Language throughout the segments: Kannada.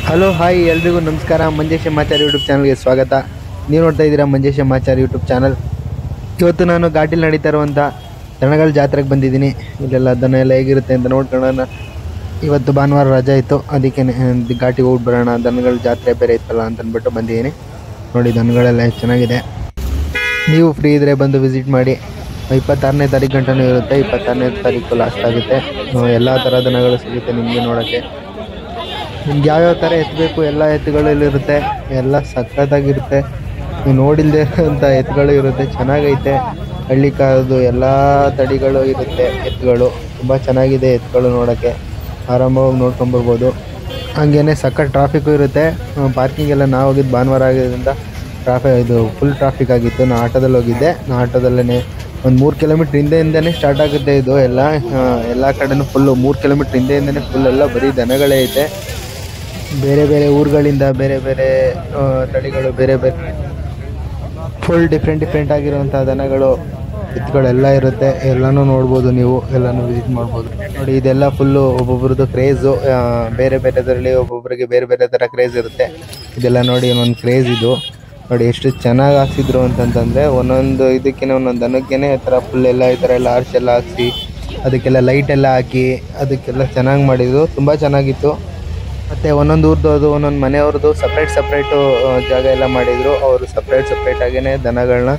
ಹಲೋ ಹಾಯ್ ಎಲ್ರಿಗೂ ನಮಸ್ಕಾರ. ಮಂಜೇಶ್ ಮಾಚಾರ್ ಯೂಟ್ಯೂಬ್ ಚಾನಲ್ಗೆ ಸ್ವಾಗತ. ನೀವು ನೋಡ್ತಾ ಇದ್ದೀರಾ ಮಂಜೇಶ್ ಮಾಚಾರ್ ಯೂಟ್ಯೂಬ್ ಚಾನಲ್. ಇವತ್ತು ನಾನು ಘಾಟಿಲಿ ನಡೀತಾ ಇರುವಂಥ ದನಗಳ ಜಾತ್ರೆಗೆ ಬಂದಿದ್ದೀನಿ. ಇಲ್ಲೆಲ್ಲ ದನ ಎಲ್ಲ ಹೇಗಿರುತ್ತೆ ಅಂತ ನೋಡ್ಕೊಳ್ಳೋಣ. ಇವತ್ತು ಭಾನುವಾರ ರಜೆ ಇತ್ತು, ಅದಕ್ಕೆ ಘಾಟಿಗೆ ಹೋಗಿ ಬರೋಣ, ದನಗಳ ಜಾತ್ರೆ ಬೇರೆ ಇತ್ತಲ್ಲ ಅಂತ ಅಂದ್ಬಿಟ್ಟು ಬಂದಿದ್ದೀನಿ. ನೋಡಿ ದನಗಳೆಲ್ಲ ಎಷ್ಟು ಚೆನ್ನಾಗಿದೆ. ನೀವು ಫ್ರೀ ಇದ್ದರೆ ಬಂದು ವಿಸಿಟ್ ಮಾಡಿ. 26ನೇ ತಾರೀಕು ಗಂಟನೂ ಇರುತ್ತೆ, 26ನೇ ತಾರೀಕು ಲಾಸ್ಟ್ ಆಗುತ್ತೆ. ಎಲ್ಲ ಥರ ದನಗಳು ಸಿಗುತ್ತೆ ನಿಮಗೆ ನೋಡೋಕ್ಕೆ. ನಿಮ್ಗೆ ಯಾವ್ಯಾವ ಥರ ಎತ್ತಬೇಕು ಎಲ್ಲ ಎತ್ತುಗಳಲ್ಲಿರುತ್ತೆ, ಎಲ್ಲ ಸಖತ್ತಾಗಿರುತ್ತೆ. ನೀವು ನೋಡಿಲ್ಲದೆ ಅಂತ ಎತ್ತುಗಳು ಇರುತ್ತೆ, ಚೆನ್ನಾಗೈತೆ. ಹಳ್ಳಿ ಕಾಲದ್ದು ಎಲ್ಲ ತಳಿಗಳು ಇರುತ್ತೆ ಎತ್ತುಗಳು, ತುಂಬ ಚೆನ್ನಾಗಿದೆ ಎತ್ತುಗಳು ನೋಡೋಕ್ಕೆ. ಆರಾಮವಾಗಿ ನೋಡ್ಕೊಂಬರ್ಬೋದು. ಹಾಗೇ ಸಖತ್ ಟ್ರಾಫಿಕ್ಕು ಇರುತ್ತೆ. ಪಾರ್ಕಿಂಗ್ ಎಲ್ಲ ನಾವು ಹೋಗಿದ್ದು ಭಾನುವಾರ ಆಗಿದ್ದರಿಂದ ಇದು ಫುಲ್ ಟ್ರಾಫಿಕ್ ಆಗಿತ್ತು. ನಾನು ಆಟೋದಲ್ಲಿ ಹೋಗಿದ್ದೆ. ನಾನು ಆಟೋದಲ್ಲೇ ಒಂದು 3 ಕಿಲೋಮೀಟ್ರ್ ಹಿಂದೆಯಿಂದನೇ ಸ್ಟಾರ್ಟ್ ಆಗುತ್ತೆ ಇದು ಎಲ್ಲ ಕಡೆನೂ ಫುಲ್ಲು 3 ಕಿಲೋಮೀಟ್ರ್ ಹಿಂದೆಯಿಂದನೇ ಫುಲ್ ಎಲ್ಲ ಬರೀ ದನಗಳೇ ಐತೆ. ಬೇರೆ ಬೇರೆ ಊರುಗಳಿಂದ ಬೇರೆ ಬೇರೆ ತಳಿಗಳು, ಬೇರೆ ಬೇರೆ ಫುಲ್ ಡಿಫ್ರೆಂಟ್ ಆಗಿರುವಂಥ ದನಗಳು, ಎತ್ತುಗಳೆಲ್ಲ ಇರುತ್ತೆ. ಎಲ್ಲನೂ ನೋಡ್ಬೋದು, ನೀವು ಎಲ್ಲನೂ ವಿಸಿಟ್ ಮಾಡ್ಬೋದು. ನೋಡಿ ಇದೆಲ್ಲ ಫುಲ್ಲು ಒಬ್ಬೊಬ್ರದ್ದು ಕ್ರೇಜು, ಬೇರೆ ಬೇರೆದರಲ್ಲಿ ಒಬ್ಬೊಬ್ಬರಿಗೆ ಬೇರೆ ಬೇರೆ ಥರ ಕ್ರೇಜ್ ಇರುತ್ತೆ. ಇದೆಲ್ಲ ನೋಡಿ ಒಂದೊಂದು ಕ್ರೇಜ್ ಇದು. ನೋಡಿ ಎಷ್ಟು ಚೆನ್ನಾಗಿ ಹಾಕ್ಸಿದ್ರು ಅಂತಂತಂದರೆ ಒಂದೊಂದು ಇದಕ್ಕೇ ಒಂದೊಂದು ದನಕ್ಕೇ ಈ ಥರ ಫುಲ್ ಎಲ್ಲ ಈ ಥರ ಎಲ್ಲ ಆರ್ಚ್ ಎಲ್ಲ ಹಾಕ್ಸಿ ಅದಕ್ಕೆಲ್ಲ ಲೈಟೆಲ್ಲ ಹಾಕಿ ಅದಕ್ಕೆಲ್ಲ ಚೆನ್ನಾಗಿ ಮಾಡಿದ್ರು, ತುಂಬ ಚೆನ್ನಾಗಿತ್ತು. ಮತ್ತು ಒಂದೊಂದು ಊರದ್ದು ಅದು ಒಂದೊಂದು ಮನೆಯವ್ರದ್ದು ಸಪ್ರೇಟು ಜಾಗ ಎಲ್ಲ ಮಾಡಿದರು. ಅವರು ಸಪ್ರೇಟಾಗೇ ದನಗಳನ್ನ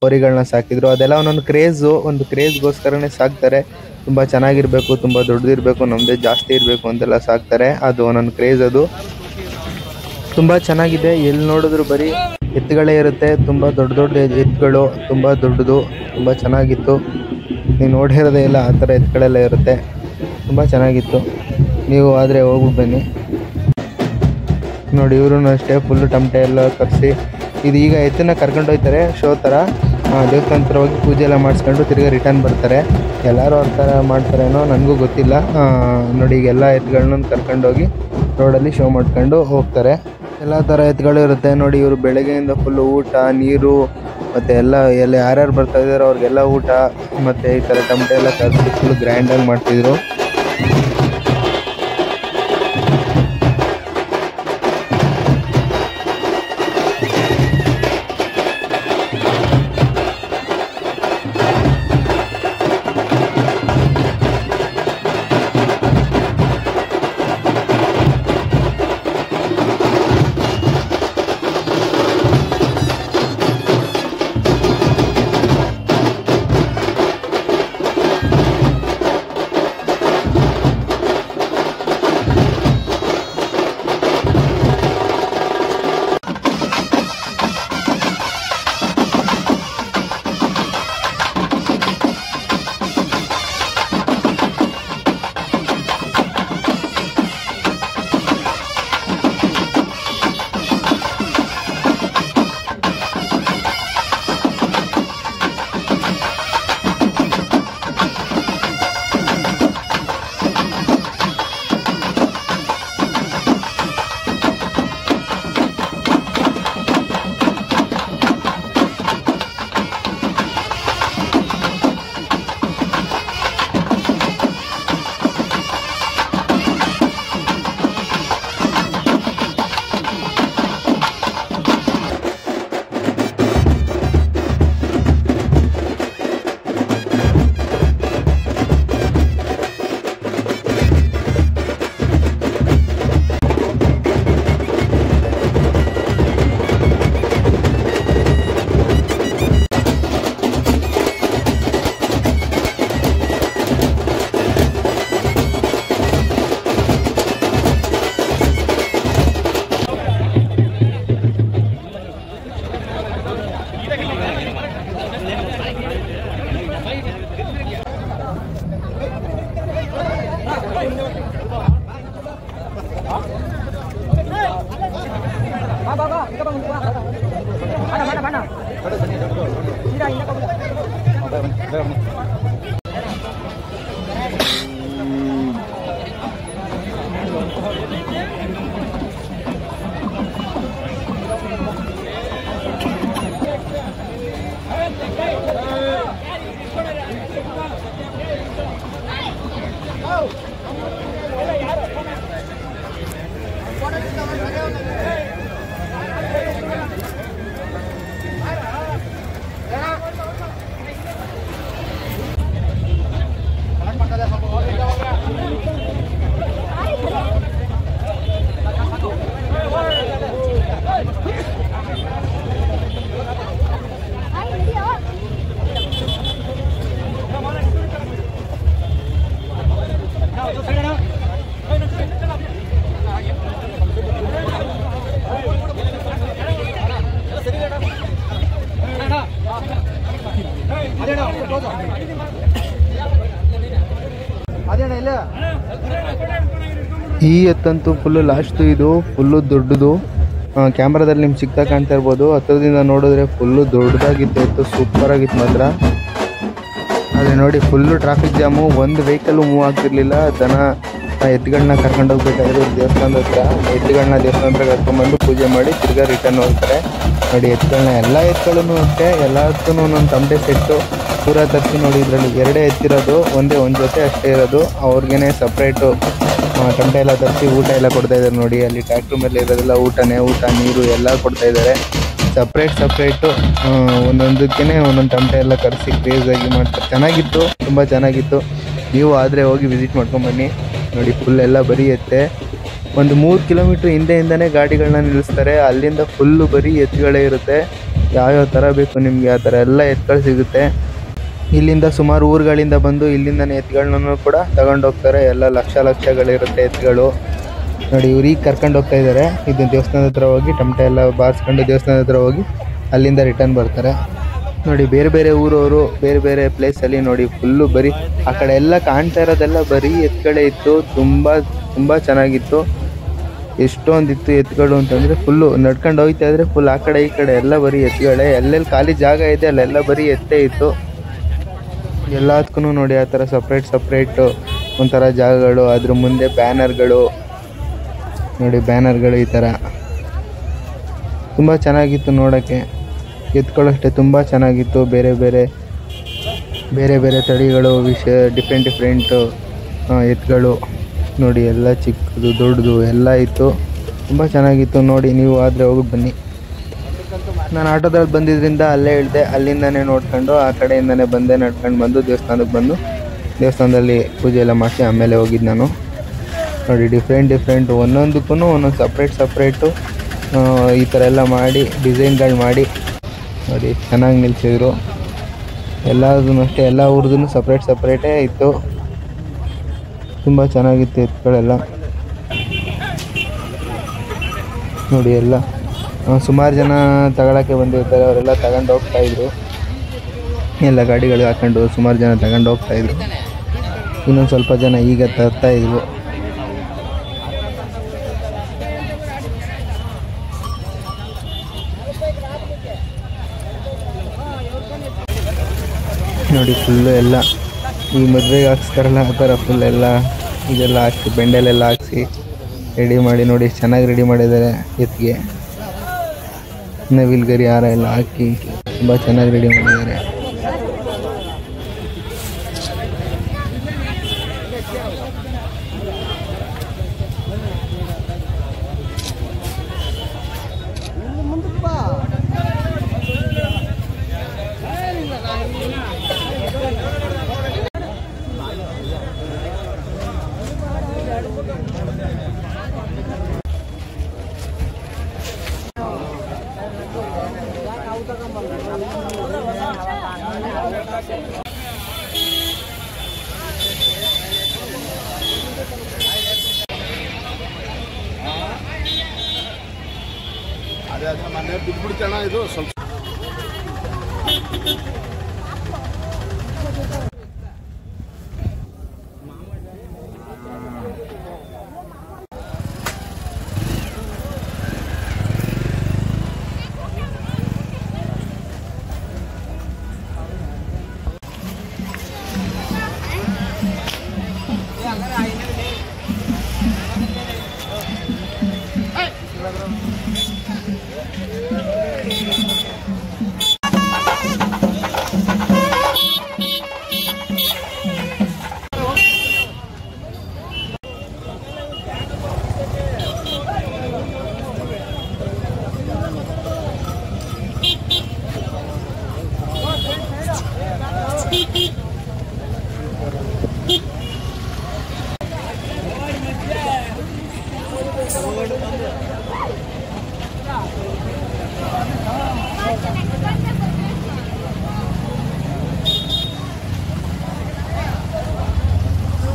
ಹೋರಿಗಳನ್ನ ಸಾಕಿದ್ರು. ಅದೆಲ್ಲ ಒಂದೊಂದು ಕ್ರೇಜು, ಒಂದು ಕ್ರೇಜ್ಗೋಸ್ಕರನೇ ಸಾಕ್ತಾರೆ. ತುಂಬ ಚೆನ್ನಾಗಿರಬೇಕು, ತುಂಬ ದೊಡ್ಡದಿರಬೇಕು, ನಮ್ಮದೇ ಜಾಸ್ತಿ ಇರಬೇಕು ಅಂತೆಲ್ಲ ಸಾಕ್ತಾರೆ. ಅದು ಒಂದೊಂದು ಕ್ರೇಜ್, ಅದು ತುಂಬ ಚೆನ್ನಾಗಿದೆ. ಎಲ್ಲಿ ನೋಡಿದ್ರು ಬರೀ ಎತ್ತುಗಳೇ ಇರುತ್ತೆ. ತುಂಬ ದೊಡ್ಡ ಎತ್ತುಗಳು, ತುಂಬ ದೊಡ್ಡದು, ತುಂಬ ಚೆನ್ನಾಗಿತ್ತು. ನೀವು ನೋಡಿರೋದೇ ಇಲ್ಲ ಆ ಥರ ಎತ್ತುಗಳೆಲ್ಲ ಇರುತ್ತೆ, ತುಂಬ ಚೆನ್ನಾಗಿತ್ತು. ನೀವು ಆದರೆ ಹೋಗ್ಬಿಟ್ಟು ಬನ್ನಿ. ನೋಡಿ ಇವರು ಅಷ್ಟೇ ಫುಲ್ಲು ಟಮಟೆ ಎಲ್ಲ ಕರೆಸಿ ಇದು ಈಗ ಎತ್ತನ್ನ ಕರ್ಕೊಂಡು ಹೋಗ್ತಾರೆ ಶೋ ಥರ. ದೇವಸ್ಥಾನ ಹತ್ರ ಹೋಗಿ ಪೂಜೆ ಎಲ್ಲ ಮಾಡಿಸ್ಕೊಂಡು ತಿರ್ಗಿ ರಿಟರ್ನ್ ಬರ್ತಾರೆ. ಎಲ್ಲರೂ ಆ ಥರ ಮಾಡ್ತಾರೇನೋ ನನಗೂ ಗೊತ್ತಿಲ್ಲ. ನೋಡಿ ಈಗೆಲ್ಲ ಎತ್ತುಗಳನ್ನ ಕರ್ಕೊಂಡೋಗಿ ರೋಡಲ್ಲಿ ಶೋ ಮಾಡ್ಕೊಂಡು ಹೋಗ್ತಾರೆ. ಎಲ್ಲ ಥರ ಎತ್ತುಗಳು ಇರುತ್ತೆ. ನೋಡಿ ಇವರು ಬೆಳಗ್ಗೆಯಿಂದ ಫುಲ್ಲು ಊಟ, ನೀರು ಮತ್ತು ಎಲ್ಲ ಯಾರ್ಯಾರು ಬರ್ತಾಯಿದ್ದಾರೋ ಅವ್ರಿಗೆಲ್ಲ ಊಟ ಮತ್ತು ಈ ಥರ ಟಮಟೆ ಎಲ್ಲ ಕರೆಸಿ ಫುಲ್ಲು ಗ್ರ್ಯಾಂಡಾಗಿ ಮಾಡ್ತಿದ್ರು. ಈ ಎತ್ತಂತೂ ಫುಲ್ಲು ಲಾಸ್ಟು, ಇದು ಫುಲ್ಲು ದೊಡ್ಡದು. ಕ್ಯಾಮ್ರಾದಲ್ಲಿ ನಿಮ್ಗೆ ಸಿಗ್ತಾ ಕಾಣ್ತಾ ಇರ್ಬೋದು. ಹತ್ತಿರದಿಂದ ನೋಡಿದ್ರೆ ಫುಲ್ಲು ದೊಡ್ಡದಾಗಿತ್ತು ಎತ್ತು, ಸೂಪರ್ ಆಗಿತ್ತು ಮಾತ್ರ. ಆದರೆ ನೋಡಿ ಫುಲ್ಲು ಟ್ರಾಫಿಕ್ ಜಾಮು, ಒಂದು ವೆಹಿಕಲ್ಲು ಮೂವ್ ಆಗ್ತಿರ್ಲಿಲ್ಲ. ದನ ಎತ್ತುಗಳನ್ನ ಕರ್ಕೊಂಡು ಹೋಗ್ಬೇಕಾದ್ರೆ ದೇವಸ್ಥಾನದ ಹತ್ರ ಎತ್ತುಗಳನ್ನ ದೇವಸ್ಥಾನದ ಹತ್ರ ಕರ್ಕೊಂಡ್ಬಂದು ಪೂಜೆ ಮಾಡಿ ತಿರ್ಗಾ ರಿಟರ್ನ್ ಹೋಗ್ತಾರೆ. ನೋಡಿ ಎತ್ತುಗಳನ್ನ ಎಲ್ಲ ಎತ್ತುಗಳೂ ಅಷ್ಟೇ, ಎಲ್ಲದಕ್ಕೂ ಒಂದೊಂದು ತಮಟೆ ಸೆಟ್ಟು ಪೂರ ತರಿಸಿ. ನೋಡಿ ಇದರಲ್ಲಿ ಎರಡೇ ಎತ್ತಿರೋದು, ಒಂದು ಜೊತೆ ಅಷ್ಟೇ ಇರೋದು. ಅವ್ರಿಗೇನೆ ಸಪ್ರೇಟು ತಮಟೆ ಎಲ್ಲ ತರಿಸಿ ಊಟ ಎಲ್ಲ ಕೊಡ್ತಾಯಿದ್ದಾರೆ. ನೋಡಿ ಅಲ್ಲಿ ಟ್ರ್ಯಾಕ್ಟ್ರ್ ಮೇಲೆ ಇರೋದೆಲ್ಲ ಊಟ, ನೀರು ಎಲ್ಲ ಕೊಡ್ತಾಯಿದ್ದಾರೆ. ಸಪ್ರೇಟು ಒಂದೊಂದಕ್ಕೇ ಒಂದೊಂದು ತಮಟೆ ಎಲ್ಲ ಕರೆಸಿ ಕ್ರೇಜಾಗಿ ಮಾಡ್ತಾರೆ. ಚೆನ್ನಾಗಿತ್ತು, ತುಂಬ ಚೆನ್ನಾಗಿತ್ತು. ನೀವು ಆದರೆ ಹೋಗಿ ವಿಸಿಟ್ ಮಾಡ್ಕೊಂಬನ್ನಿ. ನೋಡಿ ಫುಲ್ ಎಲ್ಲ ಬರೀ ಎತ್ತೆ. ಒಂದು 3 ಕಿಲೋಮೀಟ್ರ್ ಹಿಂದೆಯಿಂದನೇ ಗಾಡಿಗಳನ್ನ ನಿಲ್ಲಿಸ್ತಾರೆ. ಅಲ್ಲಿಂದ ಫುಲ್ಲು ಬರೀ ಎತ್ತುಗಳೇ ಇರುತ್ತೆ. ಯಾವ್ಯಾವ ಥರ ಬೇಕು ನಿಮಗೆ ಆ ಥರ ಎಲ್ಲ ಎತ್ತುಗಳು ಸಿಗುತ್ತೆ. ಇಲ್ಲಿಂದ ಸುಮಾರು ಊರುಗಳಿಂದ ಬಂದು ಇಲ್ಲಿಂದನೇ ಎತ್ತುಗಳನ್ನೂ ಕೂಡ ತಗೊಂಡೋಗ್ತಾರೆ. ಎಲ್ಲ ಲಕ್ಷಗಳಿರುತ್ತೆ ಎತ್ತುಗಳು. ನೋಡಿ ಇವ್ರು ಈಗ ಕರ್ಕೊಂಡು ಹೋಗ್ತಾ ಇದ್ದಾರೆ. ಇದು ದೇವಸ್ಥಾನದ ಹತ್ರ ಹೋಗಿ ಟಮಟೆ ಎಲ್ಲ ಬಾರಿಸ್ಕೊಂಡು ದೇವಸ್ಥಾನದ ಹತ್ರ ಹೋಗಿ ಅಲ್ಲಿಂದ ರಿಟರ್ನ್ ಬರ್ತಾರೆ. ನೋಡಿ ಬೇರೆ ಬೇರೆ ಊರವರು ಬೇರೆ ಬೇರೆ ಪ್ಲೇಸಲ್ಲಿ ನೋಡಿ ಫುಲ್ಲು ಬರೀ ಆ ಕಡೆ ಎಲ್ಲ ಕಾಣ್ತಾ ಇರೋದೆಲ್ಲ ಬರೀ ಎತ್ತುಗಳೇ ಇತ್ತು. ತುಂಬ ಚೆನ್ನಾಗಿತ್ತು. ಎಷ್ಟೊಂದಿತ್ತು ಎತ್ತುಗಳು ಅಂತಂದರೆ ಫುಲ್ಲು ನಡ್ಕೊಂಡು ಹೋಗ್ತಾ ಇದ್ರೆ ಫುಲ್ ಆ ಕಡೆ ಈ ಕಡೆ ಎಲ್ಲ ಬರೀ ಎತ್ತುಗಳೇ. ಎಲ್ಲೆಲ್ಲಿ ಖಾಲಿ ಜಾಗ ಇದೆ ಅಲ್ಲೆಲ್ಲ ಬರೀ ಎತ್ತೇ ಇತ್ತು. ಎಲ್ಲದಕ್ಕೂ ನೋಡಿ ಆ ಥರ ಸಪ್ರೇಟು ಒಂಥರ ಜಾಗಗಳು. ಅದ್ರ ಮುಂದೆ ಬ್ಯಾನರ್ಗಳು, ನೋಡಿ ಬ್ಯಾನರ್ಗಳು ಈ ಥರ ತುಂಬ ಚೆನ್ನಾಗಿತ್ತು ನೋಡೋಕ್ಕೆ. ಎತ್ಕೊಳ್ಳೋಷ್ಟೇ ತುಂಬ ಚೆನ್ನಾಗಿತ್ತು. ಬೇರೆ ಬೇರೆ ತಳಿಗಳು, ಡಿಫ್ರೆಂಟ್ ಎತ್ತುಗಳು ನೋಡಿ. ಎಲ್ಲ ಚಿಕ್ಕದು ದೊಡ್ಡದು ಎಲ್ಲ ಇತ್ತು. ತುಂಬ ಚೆನ್ನಾಗಿತ್ತು. ನೋಡಿ ನೀವು ಆದರೆ ಹೋಗಿ ಬನ್ನಿ. ನಾನು ಆಟೋದಲ್ಲಿ ಬಂದಿದ್ದರಿಂದ ಅಲ್ಲೇ ಇಳಿದೆ. ಅಲ್ಲಿಂದನೇ ನೋಡ್ಕೊಂಡು ಆ ಕಡೆಯಿಂದನೇ ನಡ್ಕೊಂಡು ಬಂದು ದೇವಸ್ಥಾನಕ್ಕೆ ಬಂದು ದೇವಸ್ಥಾನದಲ್ಲಿ ಪೂಜೆ ಎಲ್ಲ ಮಾಡಿಸಿ ಆಮೇಲೆ ಹೋಗಿದ್ದು ನಾನು. ನೋಡಿ ಡಿಫ್ರೆಂಟ್ ಒಂದೊಂದಕ್ಕೂ ಒಂದೊಂದು ಸಪ್ರೇಟು ಈ ಥರ ಎಲ್ಲ ಮಾಡಿ ಡಿಸೈನ್ಗಳು ಮಾಡಿ ನೋಡಿ ಚೆನ್ನಾಗಿ ನಿಲ್ಲಿಸಿದ್ರು. ಎಲ್ಲದೂ ಅಷ್ಟೇ, ಎಲ್ಲ ಊರದ್ದು ಸಪ್ರೇಟೇ ಇತ್ತು. ತುಂಬ ಚೆನ್ನಾಗಿತ್ತು ಎತ್ತುಗಳೆಲ್ಲ. ನೋಡಿ ಎಲ್ಲ ಸುಮಾರು ಜನ ತಗೊಳ್ಳೋಕ್ಕೆ ಬಂದಿರ್ತಾರೆ. ಅವರೆಲ್ಲ ತಗೊಂಡು ಹೋಗ್ತಾಯಿದ್ರು. ಎಲ್ಲ ಗಾಡಿಗಳು ಹಾಕೊಂಡು ಸುಮಾರು ಜನ ತಗೊಂಡು ಹೋಗ್ತಾಯಿದ್ರು. ಇನ್ನೊಂದು ಸ್ವಲ್ಪ ಜನ ಈಗ ತರ್ತಾಯಿದ್ರು. ನೋಡಿ ಫುಲ್ಲು ಎಲ್ಲ ಈ ಮದುವೆಗೆ ಹಾಕ್ಸ್ತಾರಲ್ಲ ಆ ಥರ ಫುಲ್ ಎಲ್ಲ ಇದೆಲ್ಲ ಹಾಕಿ ಬೆಂಡೆಲೆಲ್ಲ ಹಾಕ್ಸಿ ರೆಡಿ ಮಾಡಿ. ನೋಡಿ ಎಷ್ಟು ಚೆನ್ನಾಗಿ ರೆಡಿ ಮಾಡಿದ್ದಾರೆ. ಎತ್ತಿಗೆ ನವಿಲು ಗರಿ ಹಾರ ಎಲ್ಲ ಹಾಕಿ ತುಂಬ ಚೆನ್ನಾಗಿ ರೆಡಿ ಮಾಡಿದ್ದಾರೆ. ಅದೇ ಮನೆ ಬಿಟ್ಬಿಡ್ತೇಣ ಇದು ಸ್ವಲ್ಪ.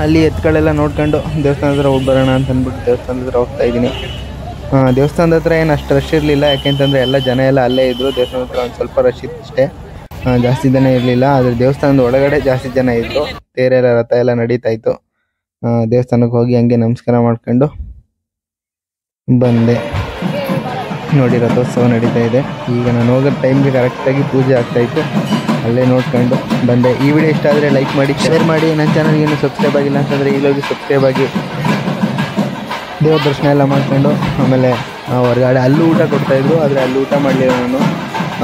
ಅಲ್ಲಿ ಎತ್ತುಗಳೆಲ್ಲ ನೋಡ್ಕೊಂಡು ದೇವಸ್ಥಾನದ ಹತ್ರ ಹೋಗಿ ಬರೋಣ ಅಂತ ಅಂದ್ಬಿಟ್ಟು ದೇವಸ್ಥಾನದ ಹತ್ರ ಹೋಗ್ತಾ ಇದ್ದೀನಿ. ದೇವಸ್ಥಾನದ ಹತ್ರ ಏನು ಅಷ್ಟು ರಶ್ ಇರಲಿಲ್ಲ, ಯಾಕೆಂತಂದರೆ ಎಲ್ಲ ಜನ ಎಲ್ಲ ಅಲ್ಲೇ ಇದ್ದರು. ದೇವಸ್ಥಾನದ ಹತ್ರ ಒಂದು ಸ್ವಲ್ಪ ರಶ್ ಇತ್ತು ಅಷ್ಟೇ. ಜಾಸ್ತಿ ಜನ ಇರಲಿಲ್ಲ. ಆದರೆ ದೇವಸ್ಥಾನದ ಒಳಗಡೆ ಜಾಸ್ತಿ ಜನ ಇದ್ದರು. ತೇರೆಲ್ಲ ರಥ ಎಲ್ಲ ನಡೀತಾ ಇತ್ತು. ದೇವಸ್ಥಾನಕ್ಕೆ ಹೋಗಿ ಹಂಗೆ ನಮಸ್ಕಾರ ಮಾಡ್ಕೊಂಡು ಬಂದೆ. ನೋಡಿ ರಥೋತ್ಸವ ನಡೀತಾ ಇದೆ. ಈಗ ನಾನು ಹೋಗೋ ಟೈಮ್ಗೆ ಕರೆಕ್ಟಾಗಿ ಪೂಜೆ ಆಗ್ತಾಯಿತ್ತು. ಅಲ್ಲೇ ನೋಡ್ಕೊಂಡು ಬಂದೆ. ಈ ವಿಡಿಯೋ ಇಷ್ಟ ಆದರೆ ಲೈಕ್ ಮಾಡಿ, ಶೇರ್ ಮಾಡಿ. ನನ್ನ ಚಾನಲ್ಗೆ ಇನ್ನೂ ಸಬ್ಸ್ಕ್ರೈಬ್ ಆಗಿಲ್ಲ ಅಂತಂದರೆ ಈಗಲೋಗಿ ಸಬ್ಸ್ಕ್ರೈಬ್ ಆಗಿ ದೇವ್ರ ದರ್ಶನ ಎಲ್ಲ ಮಾಡ್ಕೊಂಡು ಆಮೇಲೆ ಹೊರಗಡೆ ಅಲ್ಲೂ ಊಟ ಕೊಡ್ತಾಯಿದ್ರು. ಆದರೆ ಅಲ್ಲಿ ಊಟ ಮಾಡಲಿಲ್ಲ ನಾನು.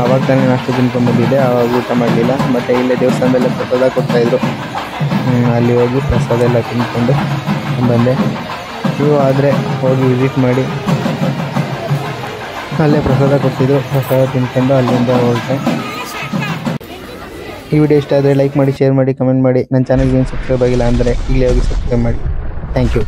ಆವಾಗ ತಾನೇ ನಾಷ್ಟ ತಿನ್ಕೊಂಡ್ಬಂದಿದ್ದೆ, ಆವಾಗ ಊಟ ಮಾಡಲಿಲ್ಲ. ಮತ್ತು ಇಲ್ಲೇ ದೇವಸ್ಥಾನದಲ್ಲೇ ಪ್ರಸಾದ ಕೊಡ್ತಾಯಿದ್ರು. ಅಲ್ಲಿ ಹೋಗಿ ಪ್ರಸಾದ ಎಲ್ಲ ತಿನ್ಕೊಂಡು ಬಂದೆ. ನೀವು ಆದರೆ ಹೋಗಿ ವಿಸಿಟ್ ಮಾಡಿ. ಅಲ್ಲೇ ಪ್ರಸಾದ ಕೊಡ್ತಿದ್ರು, ಪ್ರಸಾದ ತಿನ್ಕೊಂಡು ಅಲ್ಲಿಂದ ಹೊರಟೆ. ಈ ವಿಡಿಯೋ ಇಷ್ಟ ಆದರೆ ಲೈಕ್ ಮಾಡಿ, ಶೇರ್ ಮಾಡಿ, ಕಮೆಂಟ್ ಮಾಡಿ. ನನ್ನ ಚಾನಲ್ಗೆ ಏನು ಸಬ್ಸ್ಕ್ರೈಬ್ ಆಗಿಲ್ಲ ಅಂದರೆ ಈಗಲೇ ಹೋಗಿ ಸಬ್ಸ್ಕ್ರೈಬ್ ಮಾಡಿ. Thank you.